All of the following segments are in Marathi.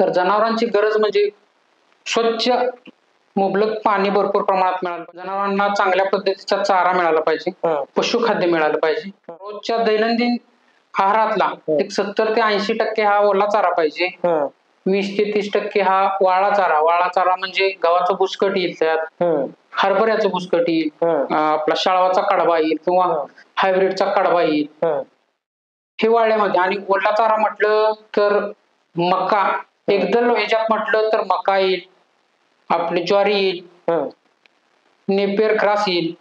तर जनावरांची गरज म्हणजे स्वच्छ मुबलक पाणी भरपूर प्रमाणात मिळालं पाहिजे. जनावरांना चांगल्या पद्धतीचा चारा मिळाला पाहिजे, पशुखाद्य मिळालं पाहिजे. रोजच्या दैनंदिन आहारातला एक 70 ते 80% हा ओला चारा पाहिजे. 20 ते 30% हा वाळा चारा. वाळा चारा म्हणजे गव्हाचं बुसकट येईल त्यात, हरभऱ्याचं बुसकट येईल, आपला शाळवाचा कडबा येईल किंवा हायब्रिडचा कडबा येईल. हे वाळ्यामध्ये. आणि ओला चारा म्हटलं तर मका, एकदल ह्याच्यात म्हटलं तर मका येईल, आपली ज्वारी येईल, नेपियर ग्रास येईल.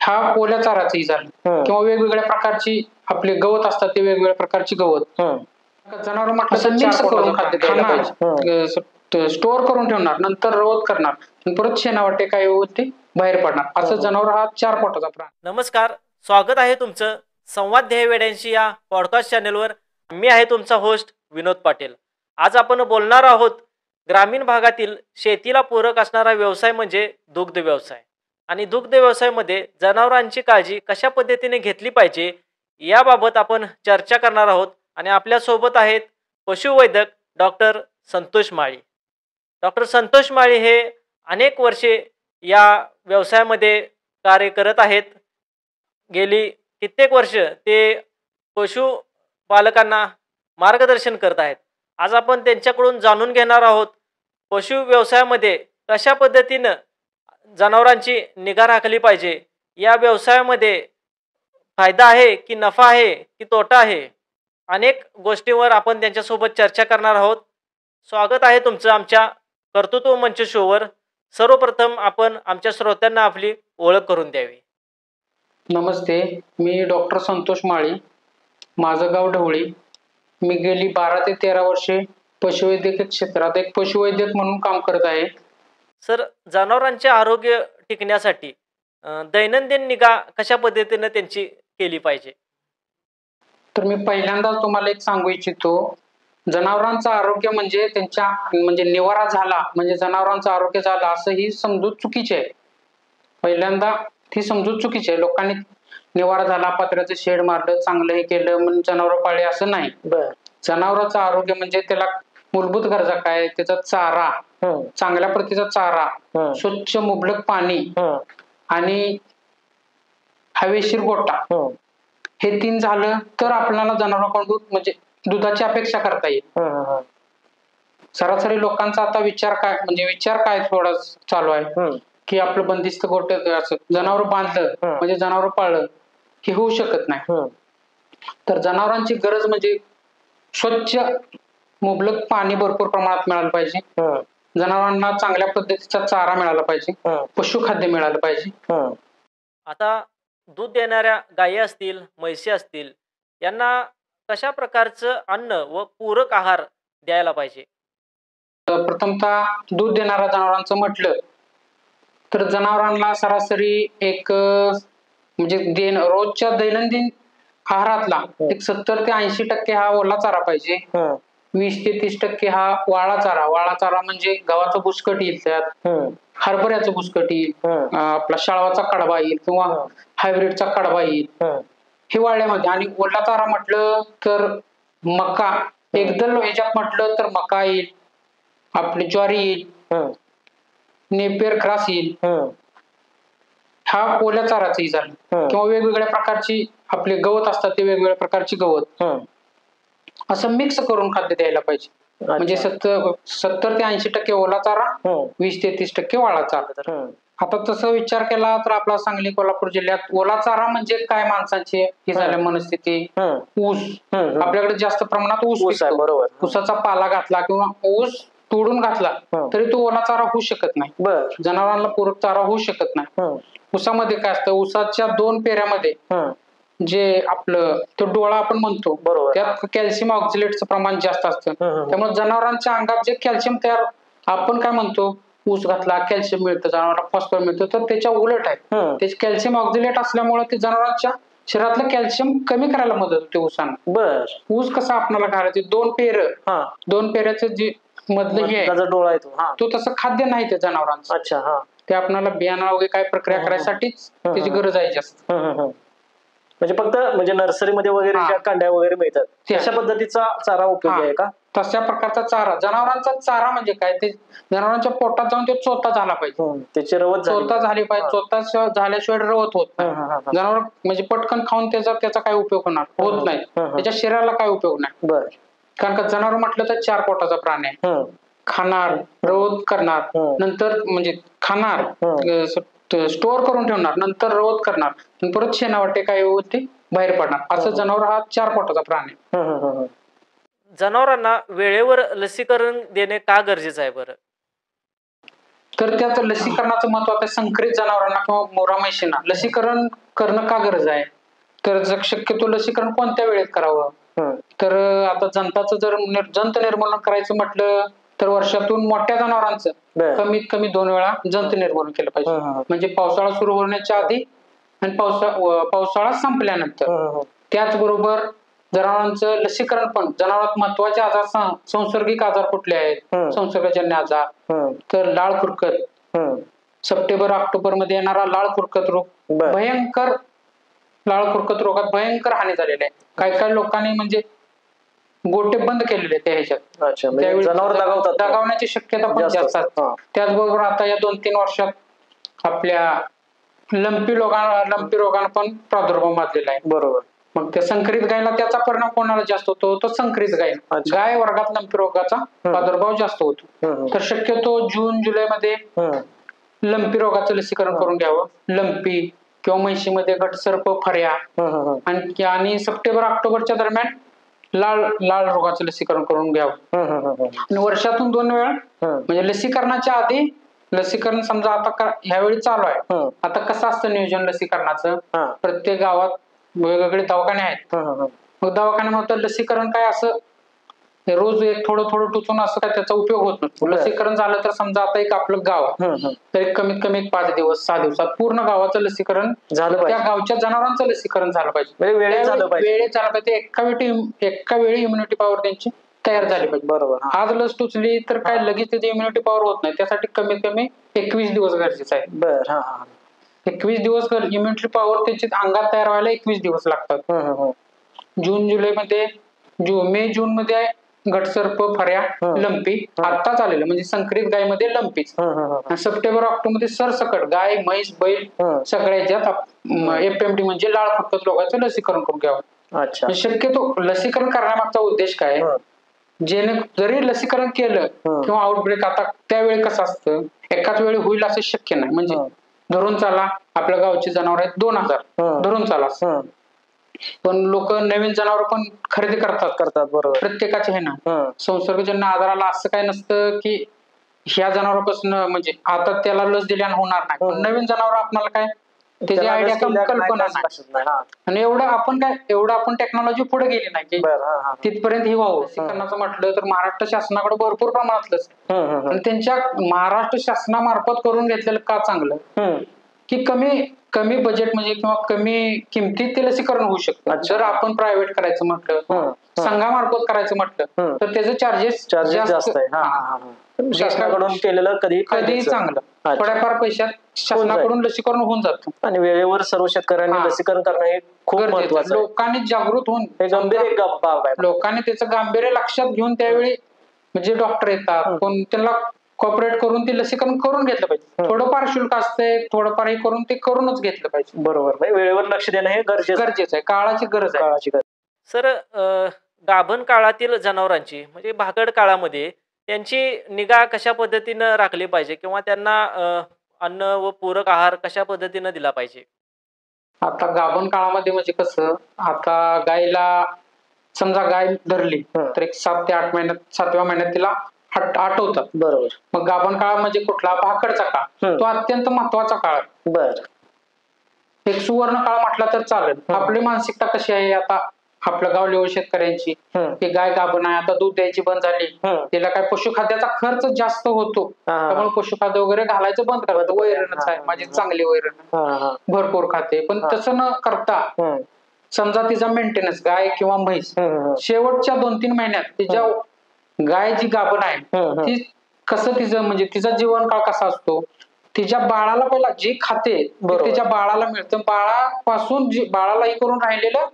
हा ओल्या चाराचंही झालं. किंवा वेगवेगळ्या प्रकारची आपले गवत असतात ते वेगवेगळ्या प्रकारची गवत. जनावर म्हटलं तर मिक्स करून खाद्य द्यायला पाहिजे. स्टोअर करून ठेवणार, नंतर रोज करणार, परत शेणावाटे काय होते बाहेर पडणार. असं जनावर हा 4 पोटाचा प्राणी. नमस्कार, स्वागत आहे तुमचं संवाद ध्येय वेड्यांशी या पॉडकास्ट चॅनलवर. मी आहे तुमचा होस्ट विनोद पाटील. आज आपण बोलणार आहोत ग्रामीण भागातील शेतीला पूरक असणारा व्यवसाय म्हणजे दुग्ध व्यवसाय. आणि दुग्ध व्यवसायामध्ये जनावरांची काळजी कशा पद्धतीने घेतली पाहिजे याबाबत आपण चर्चा करणार आहोत. आणि आपल्यासोबत आहेत पशुवैद्यक डॉक्टर संतोष माळी. डॉक्टर संतोष माळी हे अनेक वर्षे या व्यवसायामध्ये कार्य करत आहेत. गेली कित्येक वर्ष ते पशुपालकांना मार्गदर्शन करत आहेत. आज आपण त्यांच्याकडून जाणून घेणार आहोत पशु व्यवसायामध्ये कशा पद्धतीनं जनावरांची निगा राखली पाहिजे, या व्यवसायामध्ये फायदा आहे की नफा आहे की तोटा आहे, अनेक गोष्टींवर आपण त्यांच्यासोबत चर्चा करणार आहोत. स्वागत आहे तुमचं आमच्या कर्तृत्व मंच शोवर. सर्वप्रथम आपण आमच्या श्रोत्यांना आपली ओळख करून द्यावी. नमस्ते, मी डॉक्टर संतोष माळी, माझं गाव ढवळी. मी गेली 12 ते 13 वर्षे पशुवैद्यकीय क्षेत्रात एक पशुवैद्यक म्हणून काम करत आहे. सर, जनावरांचे आरोग्य टिकण्यासाठी दैनंदिन निगा कशा पद्धतीने त्यांची केली पाहिजे? तर मी पहिल्यांदा तुम्हाला एक सांगू इच्छितो, जनावरांचं आरोग्य म्हणजे त्यांच्या म्हणजे निवारा झाला म्हणजे जनावरांचं आरोग्य झालं असं ही समजूत चुकीची आहे. पहिल्यांदा ती समजूत चुकीची आहे. लोकांनी निवारा झाला, पत्र्याचं शेड मारलं, चांगलं हे केलं म्हणून जनावर पाळले असं नाही. जनावरांचं आरोग्य म्हणजे त्याला मूलभूत गरजा काय, त्याचा चारा, चांगल्या प्रतीचा चारा, स्वच्छ मुबलक पाणी आणि हवेशीर गोठा, हे 3 झालं तर आपल्याला जनावरांकडून म्हणजे दुधाची अपेक्षा करता येईल. सरासरी लोकांचा आता विचार काय थोडा चालू आहे की आपलं बंदिस्त गोठं असं जनावर बांधलं म्हणजे जनावर पाळलं, हे होऊ शकत नाही. तर जनावरांची गरज म्हणजे स्वच्छ मुबलक पाणी भरपूर प्रमाणात मिळालं पाहिजे. जनावरांना चांगल्या पद्धतीचा चारा मिळाला पाहिजे, पशुखाद्य मिळालं पाहिजे. आता दूध देणाऱ्या गायी असतील, म्हैशी असतील, यांना कशा प्रकारचं अन्न व पूरक आहार द्यायला पाहिजे? प्रथमतः दूध देणाऱ्या जनावरांचं म्हटलं तर जनावरांना सरासरी एक म्हणजे रोजच्या दैनंदिन आहारातला एक 70 ते 80% हा ओला चारा पाहिजे. 20 ते 30% हा वाळा चारा. वाळा चारा म्हणजे गव्हाचं बुसकट येईल त्यात, हरभऱ्याचं बुसकट येईल, आपला शाळवाचा कडबा येईल किंवा हायब्रिडचा कडबा येईल. हे वाळ्यामध्ये. आणि ओला चारा म्हटलं तर मका, एकदल ह्याच्यात म्हटलं तर मका येईल, आपली ज्वारी येईल, नेपियर ग्रास येईल. हा ओल्या चाराचंही झालं. किंवा वेगवेगळ्या प्रकारची आपले गवत असतात ते वेगवेगळ्या प्रकारची गवत, असं मिक्स करून खाद्य द्यायला पाहिजे. म्हणजे 70 ते 80% ओला चारा, 20 ते 30% वाळा चारा. आता तसं विचार केला तर आपला सांगली कोल्हापूर जिल्ह्यात ओला चारा म्हणजे काय, माणसांची ही झाल्या मनस्थिती, ऊस. आपल्याकडे जास्त प्रमाणात ऊस पिकतो. बरोबर. ऊसाचा पाला घातला किंवा ऊस तोडून घातला तरी तो ओला चारा होऊ शकत नाही. जनावरांना पूरक चारा होऊ शकत नाही. ऊसामध्ये काय असतं, ऊसाच्या 2 पेऱ्यामध्ये जे आपलं तो डोळा आपण म्हणतो, त्यात कॅल्शियम ऑक्झलेटचं प्रमाण जास्त असतं. त्यामुळे जनावरांच्या अंगात जे कॅल्शियम तयार, आपण काय म्हणतो ऊस घातला कॅल्शियम मिळतं, जनावरांना फॉस्फरस मिळतं, तर त्याच्या उलट आहे. त्याचे कॅल्शियम ऑक्झलेट असल्यामुळे ते जनावरांच्या शरीरातलं कॅल्शियम कमी करायला मदत होते ऊसानं. ऊस कसा आपल्याला घालायचे 2 पेऱ्याचं जे मधलं हे आहे डोळा आहे तो तसं खाद्य नाही ते जनावरांचं. अच्छा. ते आपल्याला बियाणं वगैरे काय प्रक्रिया करायसाठीच त्याची गरज आहे जास्त. म्हणजे फक्त म्हणजे नर्सरीमध्ये वगैरे कांड्या वगैरे मिळतात, अशा पद्धतीचा चारा उपयोगी आहे का? तशा प्रकारचा चारा, जनावरांचा चारा म्हणजे काय, ते जनावरांच्या पोटात जाऊन ते चोथा झाला पाहिजे, त्याची रवत चोथा झाली पाहिजे. चोथा झाल्याशिवाय रवत होत नाही. जनावर म्हणजे पटकन खाऊन त्याचा काय उपयोग होत नाही, त्याच्या शरीराला काय उपयोग नाही. कारण का जनावर म्हटलं तर 4 पोटाचा प्राणी आहे. खाणार, रवत करणार, नंतर म्हणजे खाणार, स्टोअर करून ठेवणार, नंतर रवत करणार, परत शेणावाटे काय होते बाहेर पडणार. असं जनावर हा 4 पोटाचा प्राणी आहे. जनावरांना वेळेवर लसीकरण देणे का गरजेचं आहे बरं? तर त्याचं लसीकरणाचं महत्व आता संकरित जनावरांना किंवा मोरा म्हशींना लसीकरण करणं का गरज आहे, तर शक्यतो लसीकरण कोणत्या वेळेत करावं, तर आता जंताचं जर जंत निर्मूलन करायचं म्हटलं तर वर्षातून मोठ्या जनावरांचं कमीत कमी 2 वेळा जंत निर्मूलन केलं पाहिजे. म्हणजे पावसाळा सुरू होण्याच्या आधी आणि पावसाळा संपल्यानंतर. त्याचबरोबर जनावरांचं लसीकरण पण, जनावरांत महत्वाचे आजार, संसर्गिक आजार कुठले आहेत, संसर्गजन्य आजार, तर लाळ खुरकत, सप्टेंबर ऑक्टोबर मध्ये येणारा लाळ खुरकत रोग, भयंकर लाळ खुरकत रोगात भयंकर हानी झालेली आहे. काही काही लोकांनी म्हणजे गोटे बंद केलेले त्या ह्याच्यात, त्यावेळी दगावण्याची शक्यता पण जास्त असते. त्याचबरोबर आता या 2-3 वर्षात आपल्या लंपी रोगानं पण प्रादुर्भाव माजलेला आहे. बरोबर. मग त्या संकरित गायला त्याचा परिणाम कोणाला जास्त होतो, तो संकरित गाय वर्गात लंपी रोगाचा प्रादुर्भाव जास्त होतो. तर शक्यतो जून जुलै मध्ये लंपी रोगाचं लसीकरण करून घ्यावं. लंपी किंवा म्हशीमध्ये घटसर्प, फऱ्या, आणि सप्टेंबर ऑक्टोबरच्या दरम्यान लाळ रोगाचं लसीकरण करून घ्यावं. आणि वर्षातून 2 वेळा म्हणजे लसीकरणाच्या आधी, लसीकरण समजा आता ह्यावेळी चालू आहे, आता कसं असतं नियोजन लसीकरणाचं, प्रत्येक गावात वेगवेगळे दवाखाने आहेत. मग दवाखान्यामध्ये लसीकरण काय असं रोज एक थोडं थोडं टुचून असं काय त्याचा उपयोग होत नसतो. लसीकरण झालं तर समजा आता एक आपलं गाव तर कमीत कमी 5 दिवस 6 दिवसात पूर्ण गावाचं लसीकरण झालं, त्या गावच्या जनावरांचं लसीकरण झालं पाहिजे, वेळेत झालं पाहिजे. एका वेळी इम्युनिटी पॉवर त्यांची तयार झाली पाहिजे. बरोबर. आज लस टुचली तर काय लगेच त्याची इम्युनिटी पॉवर होत नाही, त्यासाठी कमीत कमी 21 दिवस गरजेचं आहे. 21 दिवस इम्युनिटी पॉवर त्याची अंगात तयार व्हायला 21 दिवस लागतात. जून जुलै मध्ये, मे जून मध्ये घटसर्प, फऱ्या, लंपी आत्ताच आलेलं म्हणजे संकरित गायमध्ये लंपीच. सप्टेंबर ऑक्टोबर मध्ये सरसकट गाय, म्हैस, बैल सगळ्याच्यात FMD म्हणजे लाळ खुरकत रोगाचं लसीकरण करून घ्यावं. शक्यतो लसीकरण करण्यामागचा उद्देश काय, जरी लसीकरण केलं किंवा आउटब्रेक, आता त्यावेळी कसं असतं एकाच वेळी होईल असं शक्य नाही. म्हणजे धरून चाला आपल्या गावची जनावर आहेत 2000 धरून चाला, पण लोक नवीन जनावर पण खरेदी करतात. बरोबर. प्रत्येकाचे हे ना संसर्गजन्य आजाराला असं काय नसतं की ह्या जनावरांपासून म्हणजे आता त्याला लस दिल्याने होणार नाही, नवीन जनावर आपल्याला काय त्याची आयडिया कल्पना नाही. आणि एवढं आपण टेक्नॉलॉजी पुढे गेली नाही की तिथपर्यंत ही व्हावं. लसीकरणाचं म्हटलं तर महाराष्ट्र शासनाकडे भरपूर प्रमाणात लस, आणि त्यांच्या महाराष्ट्र शासनामार्फत करून घेतलेलं का चांगलं की कमी बजेट म्हणजे किंवा कमी किमतीत ते लसीकरण होऊ शकतं. जर आपण प्रायव्हेट करायचं म्हटलं, संघामार्फत करायचं म्हटलं तर त्याचे चार्जेस जास्त आहे. शासनाकडून केलेलं कधी चांगलं, थोड्याफार पैशात शासनाकडून लसीकरण होऊन जातं. आणि वेळेवर सर्व शेतकऱ्यांनी लसीकरण करणं हे खूप महत्त्वाचं. लोकांनी जागृत होऊन लोकांनी त्याचं गांभीर्य लक्षात घेऊन त्यावेळी म्हणजे डॉक्टर येतात पण त्यांना कॉपरेट करून ते लसीकरण करून घेतलं पाहिजे. थोडंफार शुल्क असतंय, थोडंफार हे करून ते करूनच घेतलं पाहिजे. बरोबर. वेळेवर लक्ष देणं हे गरजेचं आहे, काळाची गरज आहे. सर, गाभण काळातील जनावरांची म्हणजे भाकड काळामध्ये त्यांची निगा कशा पद्धतीनं राखली पाहिजे किंवा त्यांना अन्न व पूरक आहार कशा पद्धतीनं दिला पाहिजे? आता गाभण काळामध्ये म्हणजे कसं, आता गायला समजा गाय धरली तर एक 7 ते 8 महिन्यात, 7व्या महिन्यात तिला आठवतात. बरोबर. मग गाभण काळ म्हणजे कुठला, भाकडचा काळ, तो अत्यंत महत्वाचा काळ आहे. बर. एक सुवर्ण काळ म्हटला तर चालेल. आपली मानसिकता कशी आहे आता आपल्या गाव लेवल शेतकऱ्यांची की गाय गाभण आहे, आता दूध द्यायची बंद झाली, तिला काय पशुखाद्याचा खर्च जास्त होतो त्यामुळे पशुखाद्य वगैरे घालायचं बंद करायचं, वैरणच आहे माझी चांगली वैरण भरपूर खाते. पण तसं न करता समजा तिचा मेंटेनन्स गाय किंवा म्हैस शेवटच्या 2-3 महिन्यात तिच्या गाय जी गाभण आहे ती कसं तिचं म्हणजे तिचा जीवनकाळ कसा असतो, तिच्या बाळाला पहिला जे खाते तिच्या बाळाला मिळतं, बाळापासून बाळाला हे करून राहिलेलं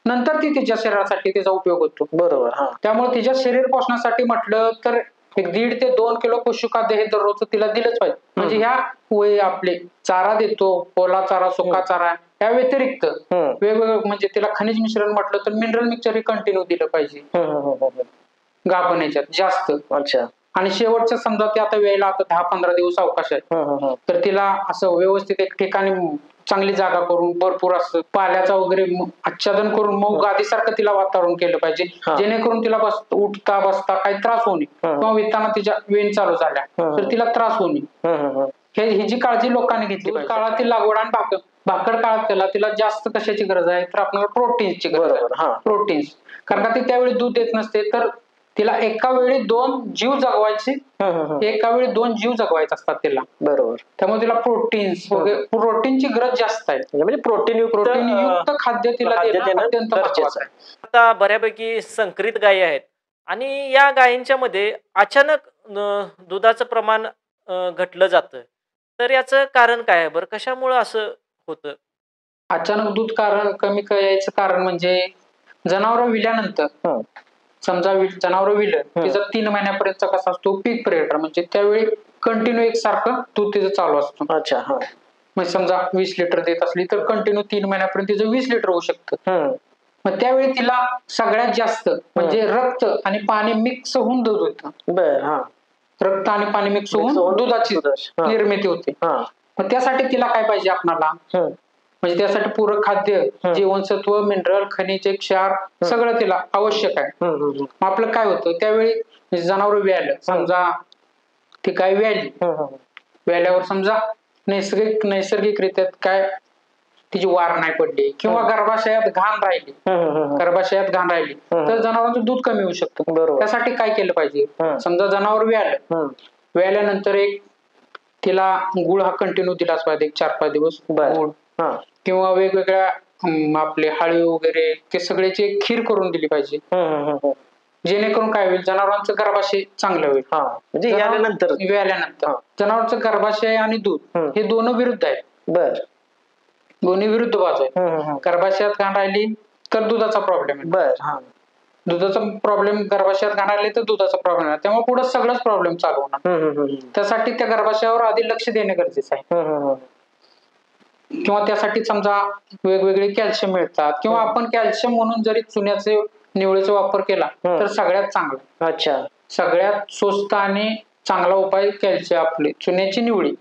नंतर ती तिच्या शरीरासाठी तिचा उपयोग होतो. बरोबर. हा. त्यामुळे तिच्या शरीर पोषणासाठी म्हटलं तर एक 1.5 ते 2 किलो पशुखाद्य हे दररोज तिला दिलंच पाहिजे. म्हणजे ह्या वय आपले चारा देतो, ओला चारा, सुका चारा, या व्यतिरिक्त वेगवेगळं म्हणजे तिला खनिज मिश्रण म्हटलं तर मिनरल मिक्सचर हे कंटिन्यू दिलं पाहिजे गाभण याच्यात जास्त. अच्छा. आणि शेवटच्या समजा ते आता वेळेला आता 10-15 दिवस अवकाश आहे, तर तिला असं व्यवस्थित एक ठिकाणी चांगली जागा करून भरपूर असं पाल्याचा वगैरे आच्छादन करून मऊ गादीसारखं तिला वातावरण केलं पाहिजे, जेणेकरून तिला उठता बसता काही त्रास होणे किंवा विताना तिच्या वेन चालू झाल्या तर तिला त्रास होणे, ही जी काळजी लोकांनी घेतली पाहिजे. काळातील लागवड आणि भाकड काळात त्याला तिला जास्त कशाची गरज आहे तर आपल्याला प्रोटीन्सची गरज आहे. प्रोटीन्स, कारण का ती त्यावेळी दूध देत नसते, तर तिला एका वेळी 2 जीव जगवायचे, एका वेळी 2 जीव जगवायचे असतात तिला. बरोबर. त्यामुळे तिला प्रोटीन्स वगैरे प्रोटीनची गरज जास्त आहे. म्हणजे प्रोटीन युक्त खाद्य तिला देणं अत्यंत महत्त्वाचं आहे. आता बऱ्यापैकी संकरित गायी आहेत आणि या गायींच्या मध्ये अचानक दुधाचं प्रमाण घटलं जातं, तर याचं कारण काय आहे बरं? कशामुळे असं होतं? अचानक दूध कमी यायचं कारण म्हणजे जनावर विल्यानंतर, समजा जनावर विलं तिचा 3 महिन्यापर्यंत कसा असतो पीक पिरियड, म्हणजे त्यावेळी कंटिन्यू एकसारखं दूध तिचं चालू असतं. अच्छा. म्हणजे समजा 20 लिटर देत असली तर कंटिन्यू 3 महिन्यापर्यंत तिचं 20 लिटर होऊ शकतं. मग त्यावेळी तिला सगळ्यात जास्त म्हणजे रक्त आणि पाणी मिक्स होऊन दूध होतं. रक्त आणि पाणी मिक्स होऊन दुधाची निर्मिती होते. मग त्यासाठी तिला काय पाहिजे आपल्याला, म्हणजे त्यासाठी पूरक खाद्य, जीवनसत्व, मिनरल, खनिजे, क्षार सगळं तिला आवश्यक आहे. मग आपलं काय होतं त्यावेळी जनावर व्यायलं, समजा ती काय व्यायली, व्यायल्यावर समजा नैसर्गिकरित्या काय तिची वार नाही पडली किंवा गर्भाशयात घाण राहिली, तर जनावरांचं दूध कमी होऊ शकतं. त्यासाठी काय केलं पाहिजे, समजा जनावर व्यायल्यानंतर एक तिला गुळ हा कंटिन्यू दिलाच पाहिजे 4-5 दिवस. गुळ किंवा वेगवेगळ्या आपले हळी वगैरे ते सगळ्याची एक खीर करून दिली पाहिजे, जेणेकरून काय होईल जनावरांचं गर्भाशय चांगलं होईल. म्हणजे व्यायल्यानंतर जनावरांचं गर्भाशय आणि दूध हे दोन विरुद्ध आहेत. दोन्ही विरुद्ध बाजू आहेत. गर्भाशयात घाण राहिली तर दुधाचा प्रॉब्लेम आहे, दुधाचा प्रॉब्लेम गर्भाशयात घाण राहिली तर दुधाचा प्रॉब्लेम आहे. त्यामुळे पुढे सगळंच प्रॉब्लेम चालू होणार. त्यासाठी त्या गर्भाशयावर आधी लक्ष देणे गरजेचं आहे. किंवा त्यासाठी समजा वेगवेगळे कॅल्शियम मिळतात, किंवा आपण कॅल्शियम म्हणून जरी चुन्याचे निवळीचा वापर केला तर सगळ्यात चांगला. अच्छा. सगळ्यात स्वस्त आणि चांगला उपाय कॅल्शियम आपली चुन्याची निवळी.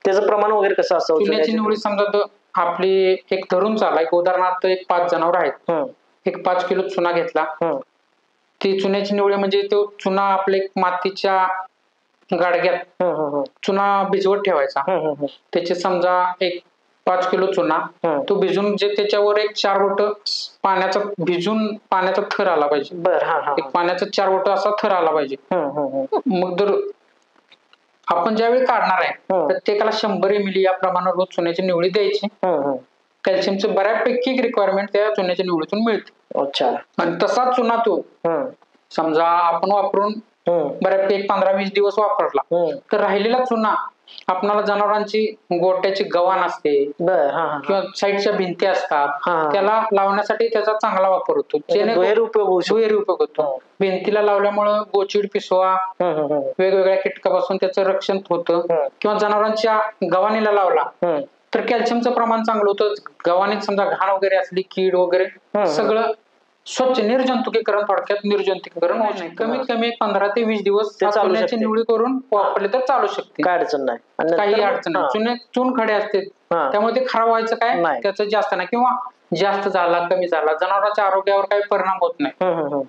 त्याचं प्रमाण वगैरे कसं असतं? चुन्याची निवळी समजा आपली एक धरून चाला, एक उदाहरणार्थ एक 5 जनावर आहेत, एक 5 किलो चुना घेतला, ती चुन्याची निवळी म्हणजे तो चुना आपल्या मातीच्या गाडग्यात चुना भिजवत ठेवायचा. त्याचे समजा एक 5 किलो चुना तो भिजून जे त्याच्यावर एक 4 बोट पाण्याचा थर आला पाहिजे. एक पाण्याचा 4 बोट असा थर आला पाहिजे. मग जर आपण ज्यावेळी काढणार आहे प्रत्येकाला 100 ml या प्रमाणावर रोज चुन्याची निवळी द्यायची. कॅल्शियमचं बऱ्यापैकी रिक्वायरमेंट त्या चुन्याच्या निवळीतून मिळते. अच्छा. आणि तसा चुना तो समजा आपण वापरून बऱ्यापैकी 15-20 दिवस वापरला तर राहिलेला चुना आपल्याला जनावरांची गोट्याची गव्हाण असते किंवा साईडच्या भिंती असतात त्याला लावण्यासाठी त्याचा चांगला वापर होतो. दुहेरी उपयोग होतो. भिंतीला लावल्यामुळे गोचीड, पिसवा, वेगवेगळ्या कीटकापासून त्याचं रक्षण होतं. किंवा जनावरांच्या गव्हाणीला लावला तर कॅल्शियमचं प्रमाण चांगलं होतं. गव्हाणीत समजा घाण वगैरे असली, कीड वगैरे सगळं स्वच्छ निर्जंतुकीकरण, थोडक्यात निर्जंतुकीकरण होत नाही. कमीत कमी 15 ते 20 दिवस चुन्याची निवळी करून वापरले तर चालू शकते. काही अडचण नाही. चून खडे असते त्यामुळे ते खराब व्हायचं काय त्याचं जास्त नाही, किंवा जास्त झाला कमी झाला जनावरांच्या आरोग्यावर काही परिणाम होत नाही.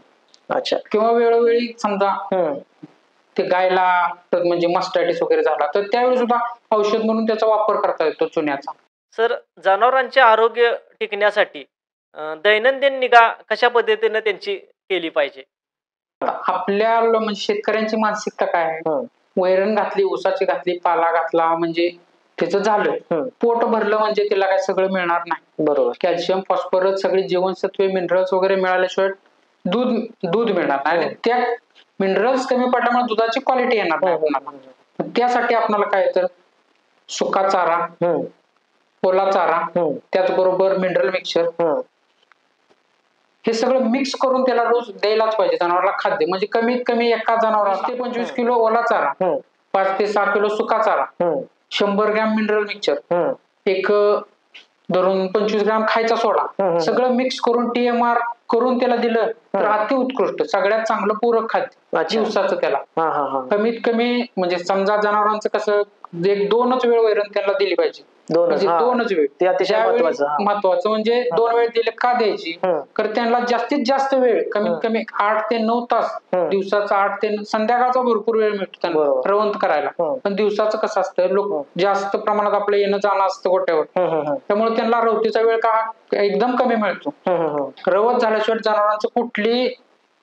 अच्छा. किंवा वेळोवेळी समजा ते गायला म्हणजे मस्टायटिस वगैरे झाला तर त्यावेळी सुद्धा औषध म्हणून त्याचा वापर करता येतो चुन्याचा. सर, जनावरांचे आरोग्य टिकण्यासाठी दैनंदिन निगा कशा पद्धतीने त्यांची केली पाहिजे? आपल्या म्हणजे शेतकऱ्यांची मानसिकता काय आहे, वैरण घातली, ऊसाची घातली, पाला घातला म्हणजे त्याचं झालं, पोट भरलं म्हणजे त्याला काय सगळं मिळणार नाही. बरोबर. कॅल्शियम, फॉस्फरस, सगळी जीवनसत्वे, मिनरल्स वगैरे मिळाल्याशिवाय दूध मिळणार नाही. आणि त्या मिनरल्स कमी पडल्यामुळे दुधाची क्वालिटी येणार नाही आपल्याला. त्यासाठी आपल्याला काय तर सुका चारा, ओला चारा, त्याचबरोबर मिनरल मिक्सचर, हे सगळं मिक्स करून त्याला रोज द्यायलाच पाहिजे जनावराला खाद्य. म्हणजे कमीत कमी एका जनावराला 20 ते 25 किलो ओला चारा, 5 ते 6 किलो सुका चारा, 100 ग्रॅम मिनरल मिक्सचर, एक धरून 25 ग्रॅम खायचा सोडा, सगळं मिक्स करून TMR करून त्याला दिलं तर अति उत्कृष्ट सगळ्यात चांगलं पूरक खाद्य दिवसाचं त्याला. कमीत कमी म्हणजे समजा जनावरांचं कसं 1-2च वेळ वैरण त्याला दिली पाहिजे. म्हणजे 2च वेळ ते अतिशय महत्वाचं. म्हणजे 2 वेळ दिले का द्यायची, तर त्यांना जास्तीत जास्त वेळ कमीत कमी 8 ते 9 तास दिवसाचा, 8 ते संध्याकाळचा भरपूर वेळ मिळतो त्यांना रवंत करायला. पण दिवसाचं कसं असतं, लोक जास्त प्रमाणात आपलं येणं जाणं असतं गोट्यावर, त्यामुळे त्यांना रवतीचा वेळ का एकदम कमी मिळतो. रवत झाल्याशिवाय जनावरांचं कुठली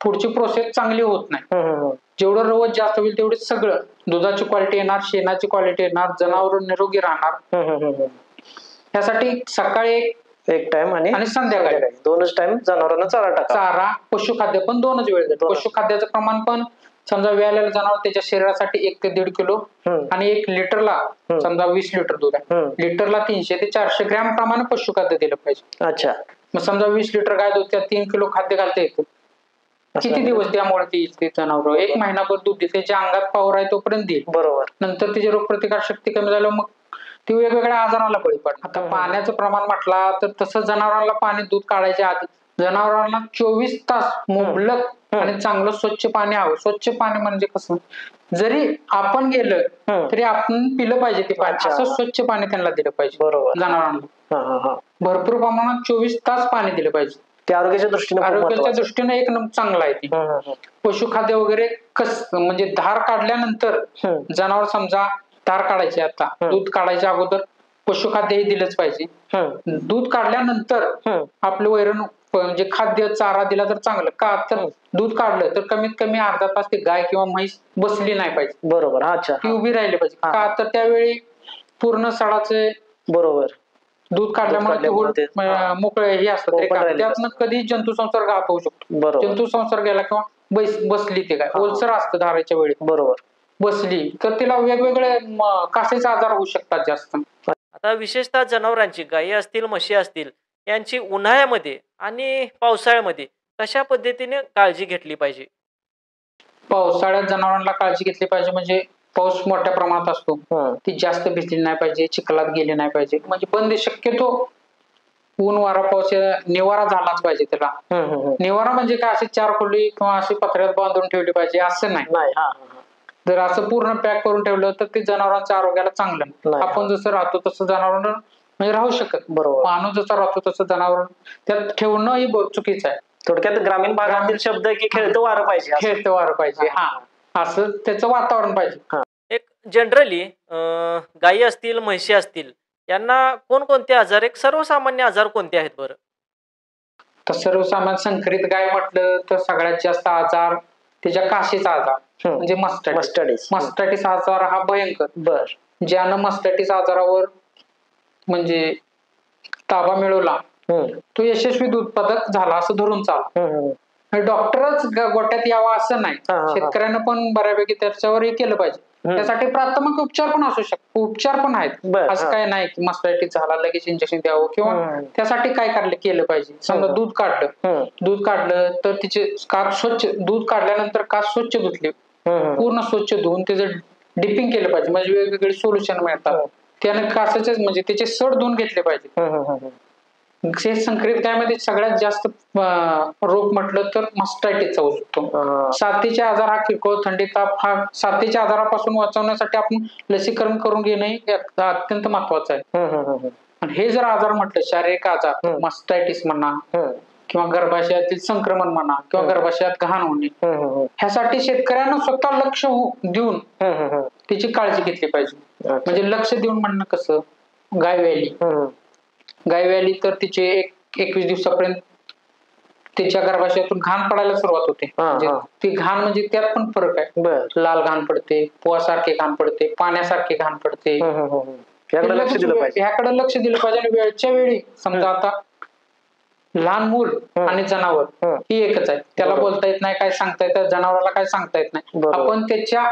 पुढची प्रोसेस चांगली होत नाही. जेवढं रवत जास्त होईल तेवढी सगळं दुधाची क्वालिटी येणार, शेणाची क्वालिटी येणार, जनावर निरोगी राहणार. त्यासाठी सकाळी एक टाइम आणि संध्याकाळी 2च टाइम जनावरांना चारा टाका. चारा पशुखाद्य पण 2च वेळ द्यायचं. पशुखाद्याचं प्रमाण पण समजा व्यालेलं जनावर त्याच्या शरीरासाठी 1 ते 1.5 किलो आणि 1 लिटरला समजा 20 लिटर दूध आहे, लिटरला 300 ते 400 ग्रॅम प्रमाणे पशुखाद्य दिलं पाहिजे. अच्छा. मग समजा 20 लिटर गाय दूध त्यात 3 किलो खाद्य घालता येतं. किती दिवस त्यामुळे ती जनावर 1 महिनाभर दूध देते, त्याच्या अंगात पॉवर आहे तोपर्यंत देईल. बरोबर. नंतर तिची रोगप्रतिकार शक्ती कमी झाल्यावर मग ती वेगवेगळ्या आजाराला बळी पडते. आता पाण्याचं प्रमाण म्हटला तर तसं जनावरांना पाणी दूध काढायच्या आधी जनावरांना 24 तास मुबलक आणि चांगलं स्वच्छ पाणी हवं. स्वच्छ पाणी म्हणजे कसं, जरी आपण गेलं तरी आपण पिलं पाहिजे ते पाणी, असं स्वच्छ पाणी त्यांना दिलं पाहिजे. बरोबर. जनावरांना भरपूर प्रमाणात 24 तास पाणी दिलं पाहिजे. ते आरोग्याच्या दृष्टीने एक चांगला आहे ते. पशुखाद्य वगैरे म्हणजे धार काढल्यानंतर जनावर समजा धार काढायची, आता दूध काढायच्या अगोदर पशुखाद्य हे दिलंच पाहिजे. दूध काढल्यानंतर आपलं वैरण म्हणजे खाद्य चारा दिला तर चांगलं. का तर दूध काढलं तर कमीत कमी अर्धा तास ती गाय किंवा म्हैस बसली नाही पाहिजे. बरोबर. अच्छा. ती उभी राहिली पाहिजे. का तर त्यावेळी पूर्ण सडाचे बरोबर दूध काढल्यामुळे मोकळे हे असतात, त्यातनं कधी जंतू संसर्ग होऊ शकतो. जंतू संसर्ग गेला किंवा बसली ते काय ओलसर असतं धाराच्या वेळी, बरोबर, बसली तर तिला वेगवेगळे कासेचे आजार होऊ शकतात जास्त. आता विशेषतः जनावरांची, गायी असतील म्हशी असतील, यांची उन्हाळ्यामध्ये आणि पावसाळ्यामध्ये कशा पद्धतीने काळजी घेतली पाहिजे? पावसाळ्यात जनावरांना काळजी घेतली पाहिजे म्हणजे पाऊस मोठ्या प्रमाणात असतो, ती जास्त भिजली नाही पाहिजे, चिखलात गेली नाही पाहिजे. म्हणजे बंद शक्यतो ऊन वारा पाऊस निवारा झालाच पाहिजे त्याला. निवारा म्हणजे काय असे 4 खोली किंवा अशी पत्र्यात बांधून ठेवली पाहिजे असं नाही. जर असं पूर्ण पॅक करून ठेवलं तर ते जनावरांच्या आरोग्याला चांगलं नाही. आपण जसं राहतो तसं जनावर म्हणजे राहू शकत. बरोबर. माणूस जसा राहतो तसं जनावर त्यात ठेवणं ही चुकीचं आहे. थोडक्यात ग्रामीण भागातील शब्द की खेळतं वारं पाहिजे. खेळतं वारं पाहिजे, असं त्याचं वातावरण पाहिजे. एक जनरली गायी असतील म्हशी असतील यांना कोणकोणते आजार, एक सर्वसामान्य आजार कोणते आहेत बरं? तर सर्वसामान्य संकरित गाय म्हटलं तर सगळ्यात जास्त आजार त्याच्या काशीचा आजार म्हणजे मस्टाटिस आजार हा भयंकर. ज्यानं मस्टाटिस आजारावर म्हणजे ताबा मिळवला तो यशस्वी दूध उत्पादक झाला असं धरून चाल. डॉक्टरच गोट्यात यावा असं नाही, शेतकऱ्यांना पण बऱ्यापैकी त्याच्यावर हे केलं पाहिजे. त्यासाठी प्राथमिक उपचार पण असू शकतो, उपचार पण आहेत. असं काय नाही की मस्टायटिस झाला लगेच इंजेक्शन द्यावं किंवा त्यासाठी काय केलं पाहिजे. समजा दूध काढलं तर तिचे कास स्वच्छ, दूध काढल्यानंतर कास स्वच्छ धुतले, पूर्ण स्वच्छ धुवून त्याचं डिपिंग केलं पाहिजे. म्हणजे वेगवेगळे सोल्युशन मिळतात त्याने कासाचे म्हणजे त्याचे सड धुवून घेतले पाहिजे. संकरित गायमध्ये सगळ्यात जास्त रोग म्हटलं तर मस्टायटिसचा होऊ शकतो. साथीचे आजार हा किरकोळ थंडी ताप हा साथीच्या आजारापासून वाचवण्यासाठी आपण लसीकरण करून घेणे अत्यंत महत्वाचं आहे. आणि हे जर आजार म्हटलं शारीरिक आजार, मस्टायटिस म्हणा किंवा गर्भाशयातील संक्रमण म्हणा किंवा गर्भाशयात घाण होणे, ह्यासाठी शेतकऱ्यांना स्वतः लक्ष देऊन त्याची काळजी घेतली पाहिजे. म्हणजे लक्ष देऊन म्हणणं कसं, गाय व्याली तर तिचे 21 दिवसापर्यंत त्याच्या गर्भाशयातून घाण पडायला सुरुवात होते. ती घाण म्हणजे त्यात पण फरक आहे, लाल घाण पडते, पोहासारखे घाण पडते, पाण्यासारखे घाण पडते. ह्याकडे लक्ष दिलं पाहिजे. आणि वेळच्या वेळी समजा आता लहान मूल आणि जनावर ही एकच आहे, त्याला बोलता येत नाही, काय सांगता येतं, जनावराला काय सांगता येत नाही. आपण त्याच्या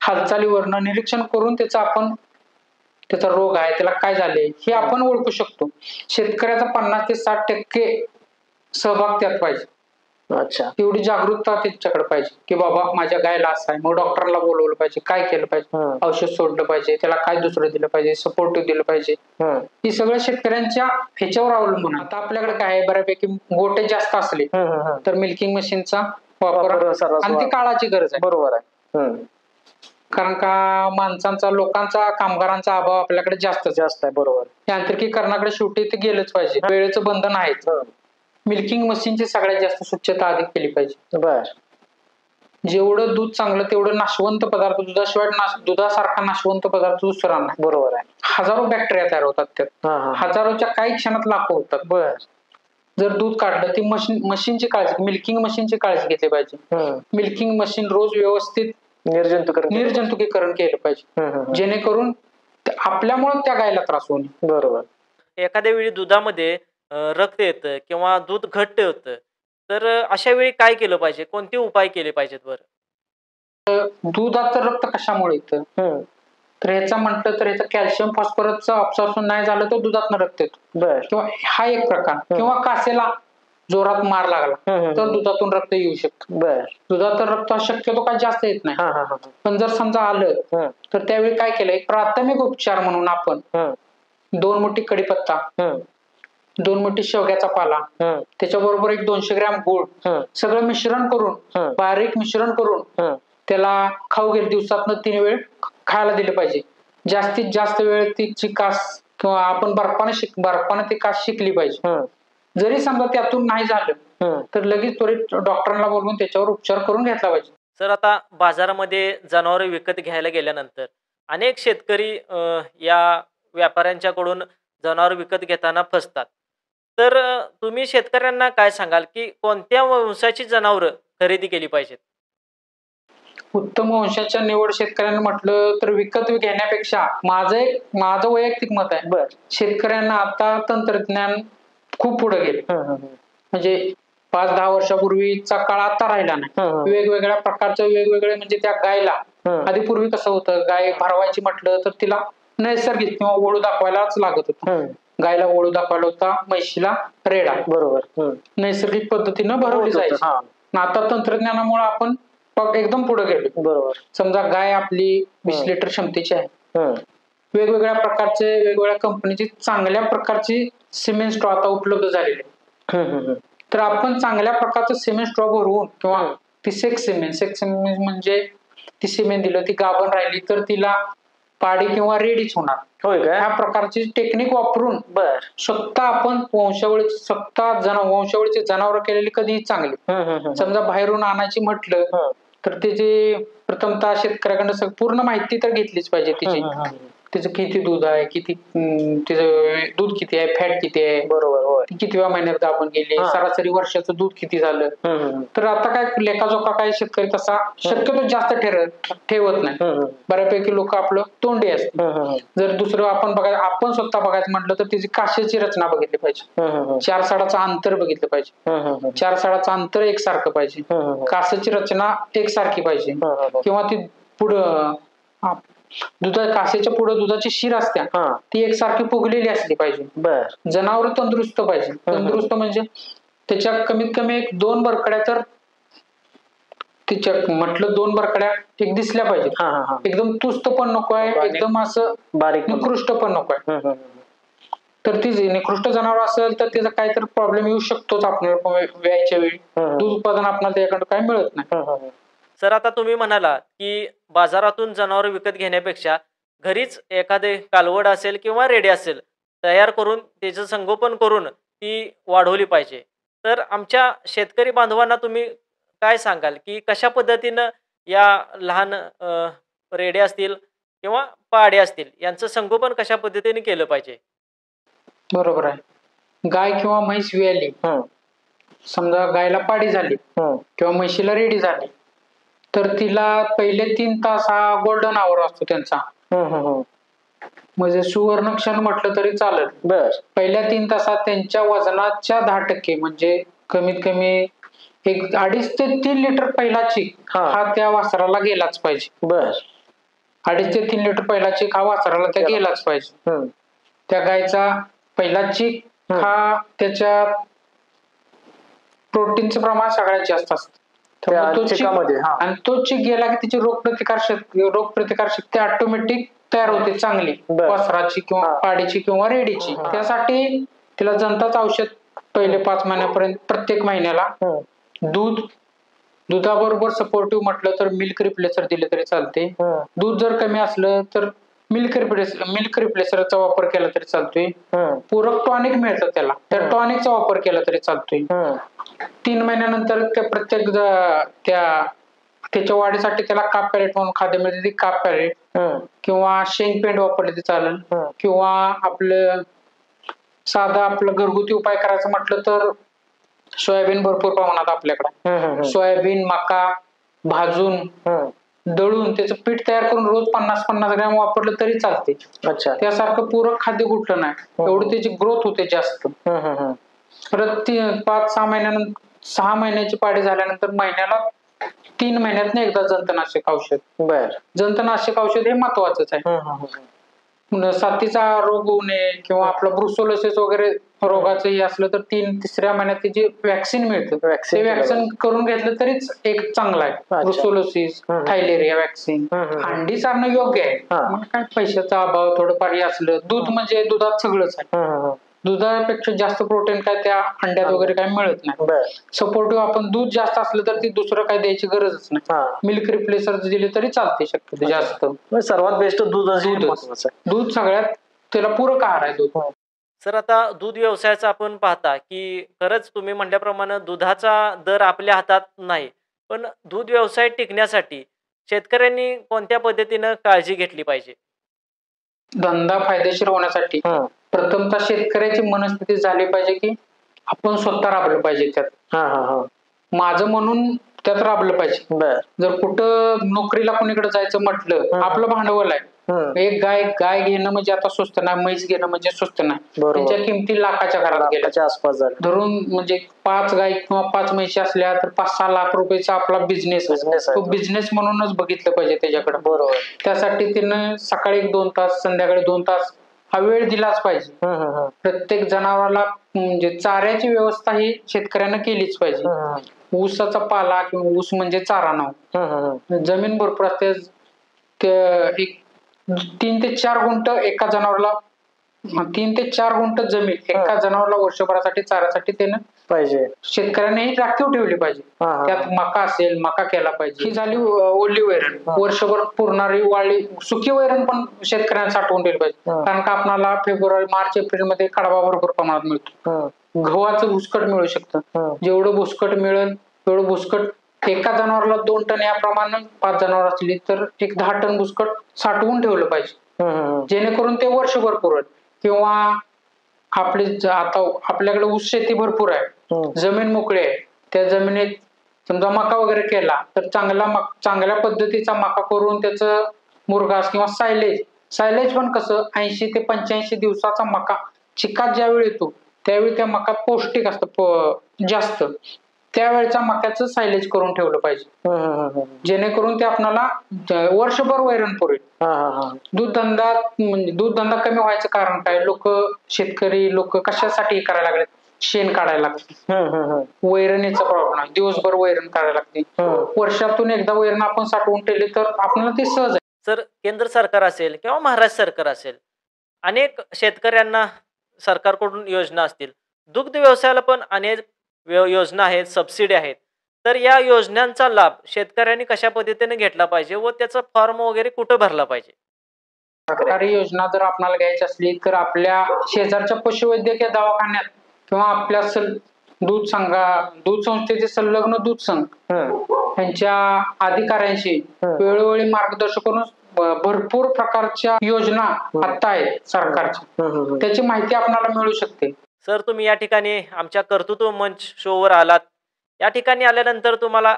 हालचालीवरनं निरीक्षण करून त्याचा रोग आहे, त्याला काय झाले हे आपण ओळखू शकतो. शेतकऱ्याचा 50 ते 60% सहभाग त्यात पाहिजे. अच्छा. तेवढी जागरूकता त्यांच्याकडे पाहिजे की बाबा माझ्या गायला असं आहे, मग डॉक्टरला बोलवलं पाहिजे, काय केलं पाहिजे, औषध सोडलं पाहिजे, त्याला काय दुसरं दिलं पाहिजे, सपोर्टिव्ह दिलं पाहिजे. ही सगळं शेतकऱ्यांच्या ह्याच्यावर अवलंबून. आता आपल्याकडे काय आहे, बऱ्यापैकी गोटे जास्त असले तर मिल्किंग मशीनचा वापर आणि ती काळाची गरज आहे. बरोबर आहे. कारण का माणसांचा, लोकांचा, कामगारांचा अभाव आपल्याकडे जास्त आहे. बरोबर. यांत्रिकीकरणाकडे शेवटी ते गेलंच पाहिजे. वेळेचं बंधन आहेच. मिल्किंग मशीनची सगळ्यात जास्त स्वच्छता अधिक केली पाहिजे. बर. जेवढं दूध चांगलं तेवढं नाशवंत पदार्थ, दुधाशिवाय दुधासारखा नाशवंत पदार्थ दुसरा नाही. बरोबर आहे. हजारो बॅक्टेरिया तयार होतात त्यात. हजारोच्या काही क्षणात लाखो होतात. बर. जर दूध काढलं ती मशीनची काळजी, मिल्किंग मशीनची काळजी घेतली पाहिजे. मिल्किंग मशीन रोज व्यवस्थित निर्जंतुकीकरण केलं पाहिजे, जेणेकरून आपल्यामुळे त्या गायला त्रास होऊ नये. बरोबर. एखाद्या वेळी दुधामध्ये रक्त येतं किंवा दूध घट्ट होतं, तर अशा वेळी काय केलं पाहिजे, कोणते उपाय केले पाहिजेत बरं? दुधाचं रक्त कशामुळे येतं तर ह्याचा म्हटलं तर ह्याचं कॅल्शियम फॉस्फरसचं ऑब्सॉर्प्शन नाही झालं तर दुधातनं रक्त येतं. किंवा हा एक प्रकार. किंवा कासेला जोरात मार लागला तर दुधातून रक्त येऊ शकतं. दुधाचं रक्त शक्यतो काय जास्त येत नाही, पण जर समजा आलं तर त्यावेळी काय केलं, एक प्राथमिक उपचार म्हणून आपण 2 मुठी कडीपत्ता, 2 मुठी शेवग्याचा पाला, त्याच्याबरोबर एक 200 ग्रॅम गूळ, सगळं मिश्रण करून, बारीक मिश्रण करून त्याला खाऊ गेले, दिवसातनं 3 वेळ खायला दिलं पाहिजे. जास्तीत जास्त वेळ तिची कास किंवा आपण बर्फाने ती कास शिकली पाहिजे. जरी समजा त्यातून नाही झालं तर लगेच त्वरित डॉक्टरांना बोलवून त्याच्यावर उपचार करून घेतला पाहिजे. सर, आता बाजारामध्ये जनावरे विकत घ्यायला गेल्यानंतर अनेक शेतकरी या व्यापाऱ्यांच्याकडून जनावर विकत घेताना फसतात. तर तुम्ही शेतकऱ्यांना काय सांगाल की कोणत्या वंशाची जनावरं खरेदी केली पाहिजेत? उत्तम वंशाच्या निवड शेतकऱ्यांना म्हटलं तर विकत घेण्यापेक्षा माझं वैयक्तिक मत आहे, शेतकऱ्यांना आता तंत्रज्ञान खूप पुढे गेले. म्हणजे 5-10 वर्षापूर्वीचा काळ आता राहिला नाही. वेगवेगळ्या प्रकारचं वेगवेगळे, म्हणजे त्या गायला आधी पूर्वी कसं होतं, गाय भरवायची म्हटलं तर तिला नैसर्गिक किंवा वळू दाखवायलाच लागत होतं. गायला वळू दाखवायला होता, म्हैशीला रेडा. बरोबर. नैसर्गिक पद्धतीनं भरवली जायची. आता तंत्रज्ञानामुळे आपण एकदम पुढे गेलो. बरोबर. समजा गाय आपली 20 लिटर क्षमतेची आहे, वेगवेगळ्या प्रकारचे, वेगवेगळ्या कंपनीची चांगल्या प्रकारची सिमेंट स्ट्रॉ आता उपलब्ध झालेली आहे. तर आपण चांगल्या प्रकारचं सिमेंट स्ट्रॉ भरवून किंवा ती सेक्स सिमेंट म्हणजे ती सिमेंट दिलं, ती गाभण राहिली तर तिला पाडी किंवा रेडीच होणार. ह्या प्रकारची टेक्निक वापरून स्वतः आपण वंशावळीची जनावर केलेली कधीही चांगली. समजा बाहेरून आणायची म्हटलं तर त्याची प्रथमतः शेतकऱ्याकडनं पूर्ण माहिती तर घेतलीच पाहिजे. तिचं किती दूध आहे, तिचं दूध किती आहे, फॅट किती आहे, बरोबर, कितव्या महिन्यात आपण गेले, सरासरी वर्षाचं दूध किती झालं. तर आता काय लेखाजोखा काय शेतकरी तसा शक्यतो जास्त ठेवत नाही. बऱ्यापैकी लोक आपलं तोंडी असते. जर दुसरं आपण स्वतः बघायचं म्हटलं तर तिची काशेची रचना बघितली पाहिजे, 4 साडाचं अंतर बघितलं पाहिजे, 4 साडाचं अंतर एकसारखं पाहिजे, कासेची रचना एकसारखी पाहिजे, किंवा ती पुढं कासेच्या पुढे दुधाची शिर असते ती एकसारखी फुगलेली असली पाहिजे. जनावर तंदुरुस्त पाहिजे. तंदुरुस्त म्हणजे त्याच्या कमीत कमी 2 बरकड्या तर तिच्या म्हटलं 2 बरकड्या एक दिसल्या पाहिजेत. एकदम तुस्त पण नको आहे, एकदम असं बारीक निकृष्ट पण नको आहे. तर ती निकृष्ट जनावर असेल तर त्याचा काहीतरी प्रॉब्लेम येऊ शकतोच आपल्याला व्यायच्या वेळी. दूध उत्पादन आपल्याला त्याच्याकडे काही मिळत नाही. सर, आता तुम्ही म्हणाला की बाजारातून जनावर विकत घेण्यापेक्षा घरीच एखादे कालवड असेल किंवा रेडी असेल तयार करून त्याचं संगोपन करून ती वाढवली पाहिजे. तर आमच्या शेतकरी बांधवांना तुम्ही काय सांगाल की कशा पद्धतीनं या लहान रेडे असतील किंवा पाडे असतील यांचं संगोपन कशा पद्धतीने केलं पाहिजे? बरोबर आहे. गाय किंवा म्हैस वियाली, समजा गायला पाडी झाली किंवा म्हैशीला रेडी झाली तर तिला पहिले 3 तास हा गोल्डन आवर असतो त्यांचा. म्हणजे सुवर्ण क्षण म्हटलं तरी चालेल. पहिल्या 3 तासात त्यांच्या वजनाच्या 10% म्हणजे कमीत कमी 2.5 ते 3 लिटर पहिला चीक हा त्या वासराला गेलाच पाहिजे. 2.5 ते 3 लिटर पहिला चीक हा वासराला त्या गेलाच पाहिजे. त्या गायचा पहिला चीक हा त्याच्या प्रोटीनचं प्रमाण सगळ्यात जास्त असतं. आणि तो चिक गेला की तिची रोगप्रतिकार शक्ती ऑटोमॅटिक तयार होते चांगली, वासराची किंवा पाडीची किंवा रेडीची. त्यासाठी तिला जंताचं औषध पहिले 5 महिन्यापर्यंत प्रत्येक महिन्याला, दुधाबरोबर सपोर्टिव्ह म्हटलं तर मिल्क रिप्लेसर दिले तरी चालते. दूध जर कमी असलं तर मिल्क रिप्लेसरचा वापर केला तरी चालतोय. पूरक टॉनिक मिळतं त्याला, त्या टॉनिकचा वापर केला तरी चालतोय. 3 महिन्यानंतर प्रत्येक त्याच्या वाढीसाठी त्याला काप पॅलेट म्हणून खाद्य मिळते, ती काप पॅलेट किंवा शेंग पेंड वापरले तर चालेल. किंवा आपलं घरगुती उपाय करायचं म्हटलं तर सोयाबीन भरपूर प्रमाणात आपल्याकडे, सोयाबीन मका भाजून दळून त्याचं पीठ तयार करून रोज 50-50 ग्रॅम वापरलं तरी चालते. त्यासारखं पूरक खाद्य कुठलं नाही, एवढी त्याची ग्रोथ होते जास्त. परत 6 महिन्याची पाडी झाल्यानंतर महिन्याला 3 महिन्यातनं एकदा जंतनाशक औषध. जंतनाशक औषध हे महत्वाचंच आहे. साथीचा रोग होऊ नये किंवा आपलं ब्रुसोलोसिस वगैरे रोगाचं हे असलं तर 3-3ऱ्या महिन्यात त्याची वॅक्सिन मिळतं, ते वॅक्सिन करून घेतलं तरीच एक चांगला आहे. Brucellosis, theileria vaccine. अंडी चारणं योग्य आहे. काय पैशाचा अभाव थोडंफार हे असलं, दूध म्हणजे दुधात सगळंच आहे, दुधापेक्षा जास्त प्रोटीन काय त्या अंड्यात वगैरे काय मिळत नाही. सपोर्टिव्ह आपण दूध जास्त असलं तर ती दुसरं काय द्यायची गरजच नाही. मिल्क रिप्लेसर दिले तरी चालते शक्यतो जास्त. सर्वात बेस्ट दूध सगळ्यात त्याला पूरक आहार आहे दूध. सर, आता दूध व्यवसायाचा आपण पाहता की खरंच तुम्ही म्हटल्याप्रमाणे दुधाचा दर आपल्या हातात नाही, पण दूध व्यवसाय टिकण्यासाठी शेतकऱ्यांनी कोणत्या पद्धतीनं काळजी घेतली पाहिजे? धंदा फायदेशीर होण्यासाठी प्रथमतः शेतकऱ्याची मनस्थिती झाली पाहिजे की आपण स्वतः राबलं पाहिजे त्यात, माझं म्हणून त्यात राबलं पाहिजे. जर कुठं नोकरीला कोणीकडे जायचं म्हटलं, आपलं भांडवल आहे, एक गाय घेणं म्हणजे आता स्वस्त नाही, म्हैस घेणं म्हणजे स्वस्त नाही. त्यांच्या किमती लाखाच्या घरात गेल्या आसपास धरून, म्हणजे 5 गाय किंवा 5 म्हशी असल्या तर 5-6 लाख रुपयाचा आपला बिझनेस आहे. तो बिझनेस म्हणूनच बघितलं पाहिजे त्याच्याकडे. त्यासाठी तिनं सकाळी 2 तास, संध्याकाळी 2 तास हा वेळ दिलाच पाहिजे. प्रत्येक जनावराला म्हणजे चाऱ्याची व्यवस्था ही शेतकऱ्यानं केलीच पाहिजे. ऊसाचा पाला किंवा ऊस म्हणजे चारा नाव. जमीन भरपूर असते, 3 ते 4 गुंठ एका जनावराला, 3 ते 4 गुंठ जमीन एका जनावराला वर्षभरासाठी चाऱ्यासाठी त्यानं पाहिजे. शेतकऱ्याने ही राखीव ठेवली पाहिजे. त्यात मका असेल, मका केला पाहिजे. ही झाली ओली वैरण, वर्षभर पुरणारी वाळली सुकी वैरण पण शेतकऱ्यांना साठवून ठेवली पाहिजे. कारण का आपल्याला फेब्रुवारी, मार्च, एप्रिल मध्ये कडबा भरपूर प्रमाणात मिळतो. गव्हाचं भुसकट मिळू शकतं, जेवढं भुसकट मिळेल तेवढं भुसकट एका जनावराला 2 टन याप्रमाणे 5 जनावर असली तर एक 10 टन भुसकट साठवून ठेवलं पाहिजे, जेणेकरून ते वर्षभर पुरेल. किंवा आता आपल्याकडे ऊस शेती भरपूर आहे, जमीन मोकळी आहे, त्या जमिनीत समजा मका वगैरे केला तर चांगल्या पद्धतीचा मका करून त्याचं मुरघास किंवा सायलेज पण कसं 80 ते 85 दिवसाचा मका चिकात ज्यावेळी येतो त्यावेळी त्या मकात पौष्टिक असतं जास्त, त्यावेळेचा मक्याचं सायलेज करून ठेवलं पाहिजे, जेणेकरून ते आपल्याला वर्षभर वैरण पुरेल. दूध धंदा कमी व्हायचं कारण काय, शेतकरी लोक कशासाठी करायला लागले, शेण काढायला लागते, वैरणीचा प्रॉब्लेम आहे, दिवसभर वैरण काढायला लागते. वर्षातून एकदा वैरण आपण साठवून ठेवली तर आपल्याला ते सहज आहे. सर, केंद्र सरकार असेल किंवा महाराष्ट्र सरकार असेल, अनेक शेतकऱ्यांना सरकारकडून योजना असतील, दुग्ध व्यवसायाला पण अनेक योजना आहेत, सबसिडी आहेत, तर या योजनांचा लाभ शेतकऱ्यांनी कशा पद्धतीने घेतला पाहिजे व त्याचा फॉर्म वगैरे कुठं भरला पाहिजे? सरकारी योजना जर आपल्याला घ्यायची असली तर आपल्या शेजारच्या पशुवैद्यकीय दवाखान्यात किंवा आपल्या दूध संस्थेचे संलग्न दूध संघ यांच्या अधिकाऱ्यांशी वेळोवेळी मार्गदर्शन करून भरपूर प्रकारच्या योजना आता आहेत सरकारच्या, त्याची माहिती आपल्याला मिळू शकते. सर, तुम्ही या ठिकाणी आमच्या कर्तृत्व मंच शोवर आलात, या ठिकाणी आल्यानंतर तुम्हाला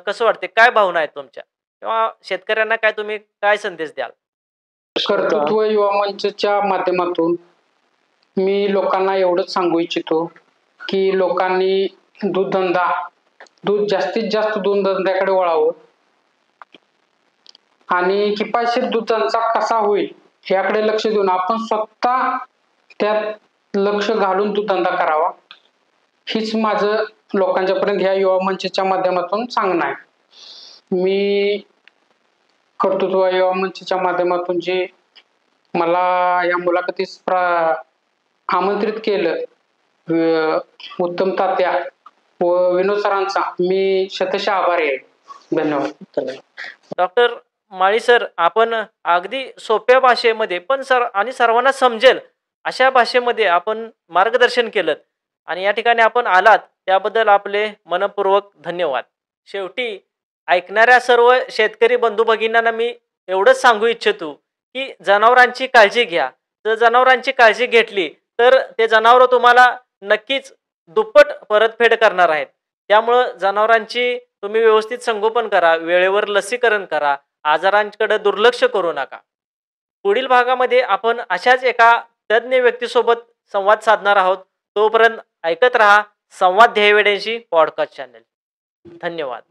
कसं वाटते, काय भावना आहेत तुमच्या, किंवा शेतकऱ्यांना तुम्ही काय संदेश द्याल? कर्तृत्व युवा मंचच्या माध्यमातून मी लोकांना एवढंच सांगू इच्छितो की लोकांनी जास्तीत जास्त दूध धंद्याकडे वळावं आणि किफायतशीर दूध धंदा कसा होईल याकडे लक्ष देऊन आपण स्वतः त्यात लक्ष घालून दूध धंदा करावा, हीच माझं लोकांच्यापर्यंत ह्या युवा मंचच्या माध्यमातून सांगणं आहे. मी कर्तृत्व युवा मंचच्या माध्यमातून जे मला या मुलाखतीस आमंत्रित केलं, उत्तम तात्या व विनोद सरांचा मी शतशः आभारी आहे. धन्यवाद. डॉक्टर माळी सर, आपण अगदी सोप्या भाषेमध्ये पण आणि सर्वांना समजेल अशा भाषेमध्ये आपण मार्गदर्शन केलं आणि या ठिकाणी आपण आलात त्याबद्दल आपले मनपूर्वक धन्यवाद. शेवटी ऐकणाऱ्या सर्व शेतकरी बंधू भगिनींना मी एवढंच सांगू इच्छितो की जनावरांची काळजी घ्या. जर जनावरांची काळजी घेतली तर ते जनावरं तुम्हाला नक्कीच दुप्पट परतफेड करणार आहेत. त्यामुळं जनावरांची तुम्ही व्यवस्थित संगोपन करा, वेळेवर लसीकरण करा, आजारांकडे दुर्लक्ष करू नका. पुढील भागामध्ये आपण अशाच एका तज्ज्ञ व्यक्तीसोबत संवाद साधणार आहोत. तोपर्यंत ऐकत रहा संवाद ध्येयवेड्यांशी पॉडकास्ट चॅनल. धन्यवाद.